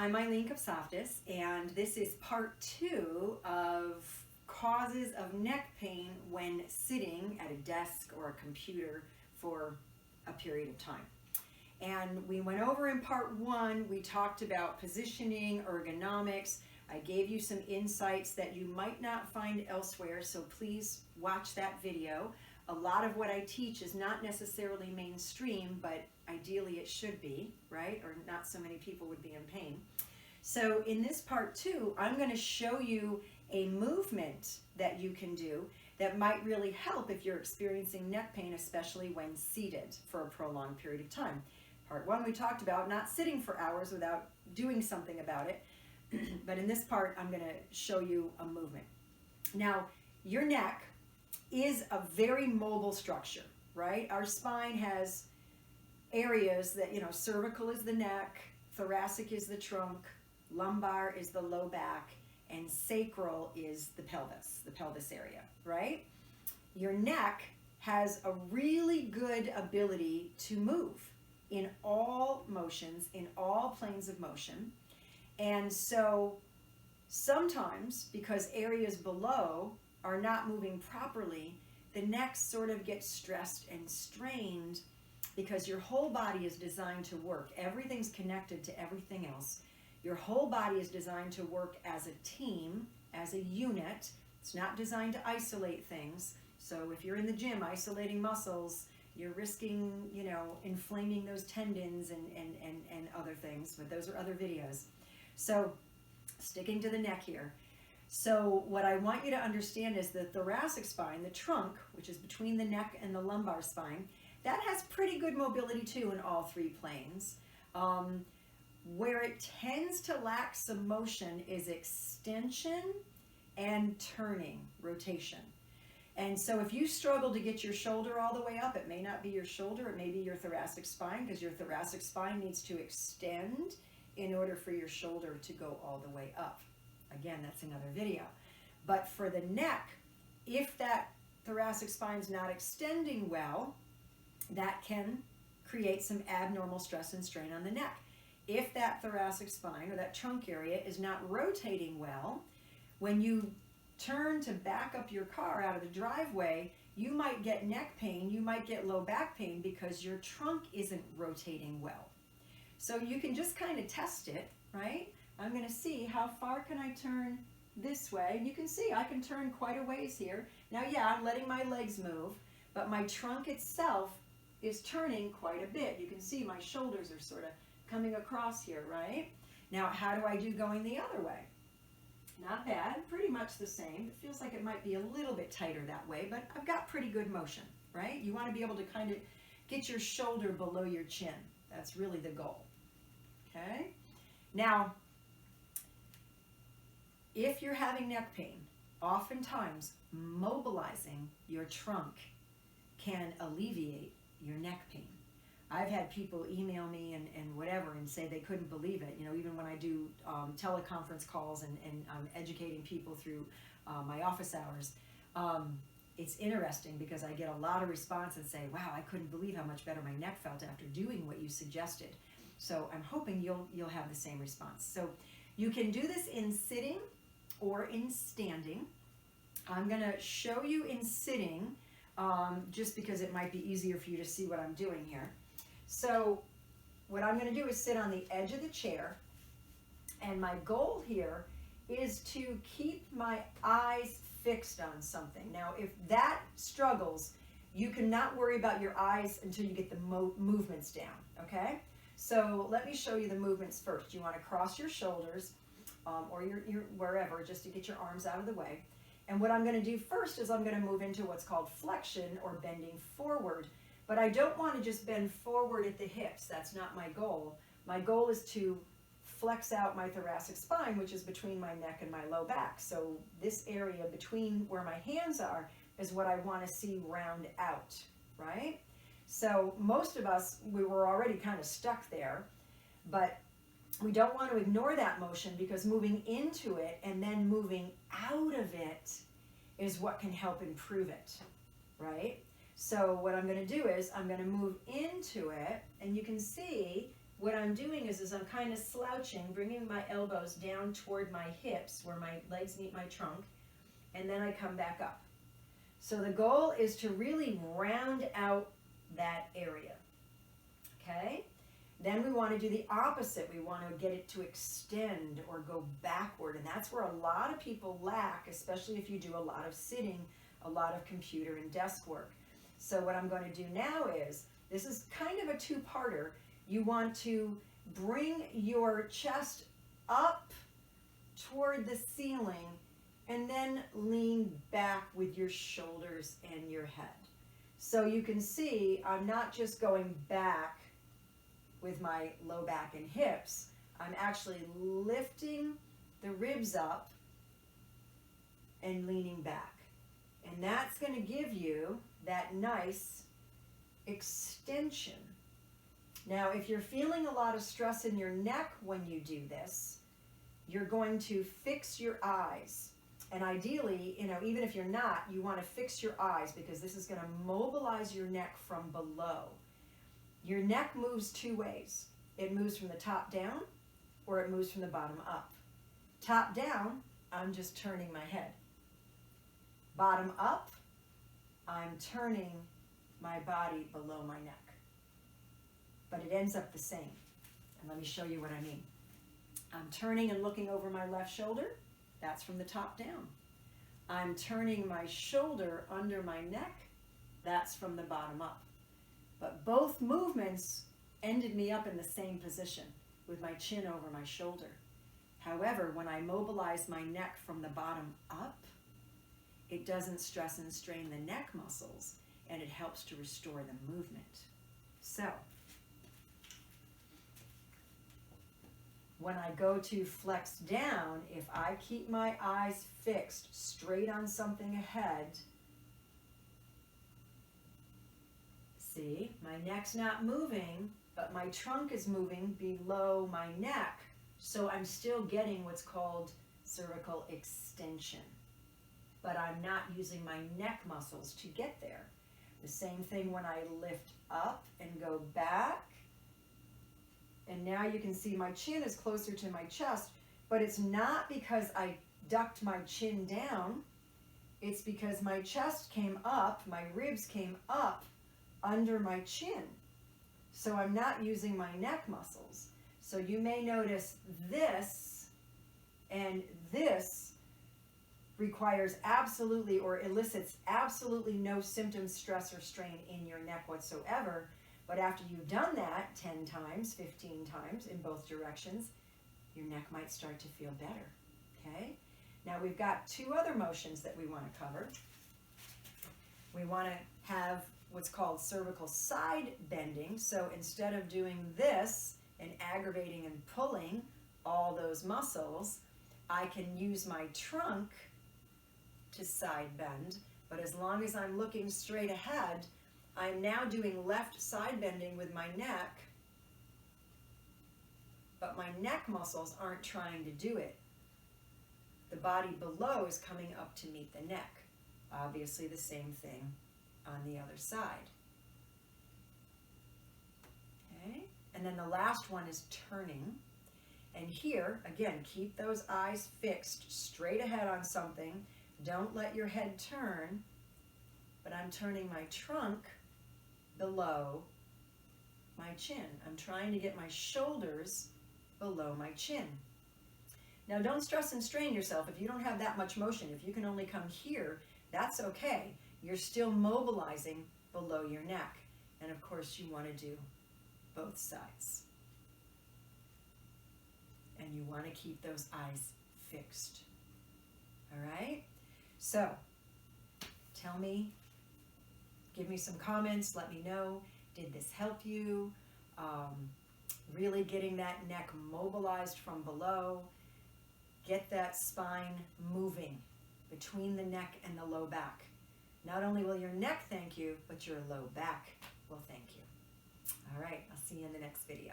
I'm Eileen, and this is part 2 of causes of neck pain when sitting at a desk or a computer for a period of time. And we went over in part 1, we talked about positioning, ergonomics. I gave you some insights that you might not find elsewhere, so please watch that video. A lot of what I teach is not necessarily mainstream, but ideally it should be, right? Or not so many people would be in pain. So in this part 2, I'm going to show you a movement that you can do that might really help if you're experiencing neck pain, especially when seated for a prolonged period of time. Part 1, we talked about not sitting for hours without doing something about it. But in this part, I'm going to show you a movement. Now, your neck is a very mobile structure, right? Our spine has areas that, cervical is the neck, thoracic is the trunk, lumbar is the low back, and sacral is the pelvis area, right? Your neck has a really good ability to move in all motions, in all planes of motion. And so sometimes, because areas below are not moving properly, the neck sort of gets stressed and strained because your whole body is designed to work. Everything's connected to everything else. Your whole body is designed to work as a team, as a unit. It's not designed to isolate things. So if you're in the gym isolating muscles, you're risking, inflaming those tendons and other things, but those are other videos. So sticking to the neck here. So what I want you to understand is the thoracic spine, the trunk, which is between the neck and the lumbar spine, that has pretty good mobility too in all 3 planes. Where it tends to lack some motion is extension and turning, rotation. And so if you struggle to get your shoulder all the way up, it may not be your shoulder, it may be your thoracic spine, because your thoracic spine needs to extend in order for your shoulder to go all the way up. Again, that's another video. But for the neck, if that thoracic spine's not extending well, that can create some abnormal stress and strain on the neck. If that thoracic spine or that trunk area is not rotating well, when you turn to back up your car out of the driveway, you might get neck pain, you might get low back pain because your trunk isn't rotating well. So you can just kind of test it, right? I'm going to see how far can I turn this way. And you can see I can turn quite a ways here. Now, yeah, I'm letting my legs move, but my trunk itself is turning quite a bit. You can see my shoulders are sort of coming across here, right? Now, how do I do going the other way? Not bad, pretty much the same. It feels like it might be a little bit tighter that way, but I've got pretty good motion, right? You want to be able to kind of get your shoulder below your chin. That's really the goal, okay? Now, if you're having neck pain, oftentimes mobilizing your trunk can alleviate your neck pain. I've had people email me and whatever and say they couldn't believe it. Even when I do teleconference calls and I'm educating people through my office hours, it's interesting because I get a lot of response and say, wow, I couldn't believe how much better my neck felt after doing what you suggested. So I'm hoping you'll have the same response. So you can do this in sitting or in standing. I'm going to show you in sitting just because it might be easier for you to see what I'm doing here. So what I'm going to do is sit on the edge of the chair, and my goal here is to keep my eyes fixed on something. Now, if that struggles, you cannot worry about your eyes until you get the movements down, okay? So let me show you the movements first. You want to cross your shoulders or your wherever, just to get your arms out of the way. And what I'm going to do first is I'm going to move into what's called flexion or bending forward. But I don't want to just bend forward at the hips. That's not my goal. My goal is to flex out my thoracic spine, which is between my neck and my low back. So this area between where my hands are is what I want to see round out, right? So most of us, we were already kind of stuck there, but we don't want to ignore that motion because moving into it and then moving out of it is what can help improve it, right? So what I'm going to do is I'm going to move into it, and you can see what I'm doing is I'm kind of slouching, bringing my elbows down toward my hips where my legs meet my trunk, and then I come back up. So the goal is to really round out that area, okay? Then we want to do the opposite. We want to get it to extend or go backward, and that's where a lot of people lack, especially if you do a lot of sitting, a lot of computer and desk work. So what I'm going to do now is, this is kind of a two-parter. You want to bring your chest up toward the ceiling and then lean back with your shoulders and your head. So you can see I'm not just going back with my low back and hips. I'm actually lifting the ribs up and leaning back. And that's going to give you that nice extension. Now, if you're feeling a lot of stress in your neck when you do this, you're going to fix your eyes. And ideally, even if you're not, you want to fix your eyes because this is going to mobilize your neck from below. Your neck moves two ways. It moves from the top down or it moves from the bottom up. Top down, I'm just turning my head. Bottom up, I'm turning my body below my neck. But it ends up the same. And let me show you what I mean. I'm turning and looking over my left shoulder. That's from the top down. I'm turning my shoulder under my neck. That's from the bottom up. But both movements ended me up in the same position with my chin over my shoulder. However, when I mobilize my neck from the bottom up, it doesn't stress and strain the neck muscles, and it helps to restore the movement. So, when I go to flex down, if I keep my eyes fixed straight on something ahead, see, my neck's not moving, but my trunk is moving below my neck. So I'm still getting what's called cervical extension. But I'm not using my neck muscles to get there. The same thing when I lift up and go back. And now you can see my chin is closer to my chest, but it's not because I ducked my chin down. It's because my chest came up, my ribs came up under my chin. So I'm not using my neck muscles. So you may notice this and this requires absolutely or elicits absolutely no symptom, stress, or strain in your neck whatsoever. But after you've done that 10 times, 15 times in both directions, your neck might start to feel better, okay? Now we've got two other motions that we want to cover. We want to have what's called cervical side bending. So instead of doing this and aggravating and pulling all those muscles, I can use my trunk to side bend, but as long as I'm looking straight ahead, I'm now doing left side bending with my neck, but my neck muscles aren't trying to do it. The body below is coming up to meet the neck. Obviously the same thing on the other side. Okay, and then the last one is turning. And here, again, keep those eyes fixed straight ahead on something. Don't let your head turn, but I'm turning my trunk below my chin. I'm trying to get my shoulders below my chin. Now don't stress and strain yourself if you don't have that much motion. If you can only come here, that's okay. You're still mobilizing below your neck. And of course you want to do both sides. And you want to keep those eyes fixed. All right? So, tell me, give me some comments, let me know, did this help you? Really getting that neck mobilized from below. Get that spine moving between the neck and the low back. Not only will your neck thank you, but your low back will thank you. All right, I'll see you in the next video.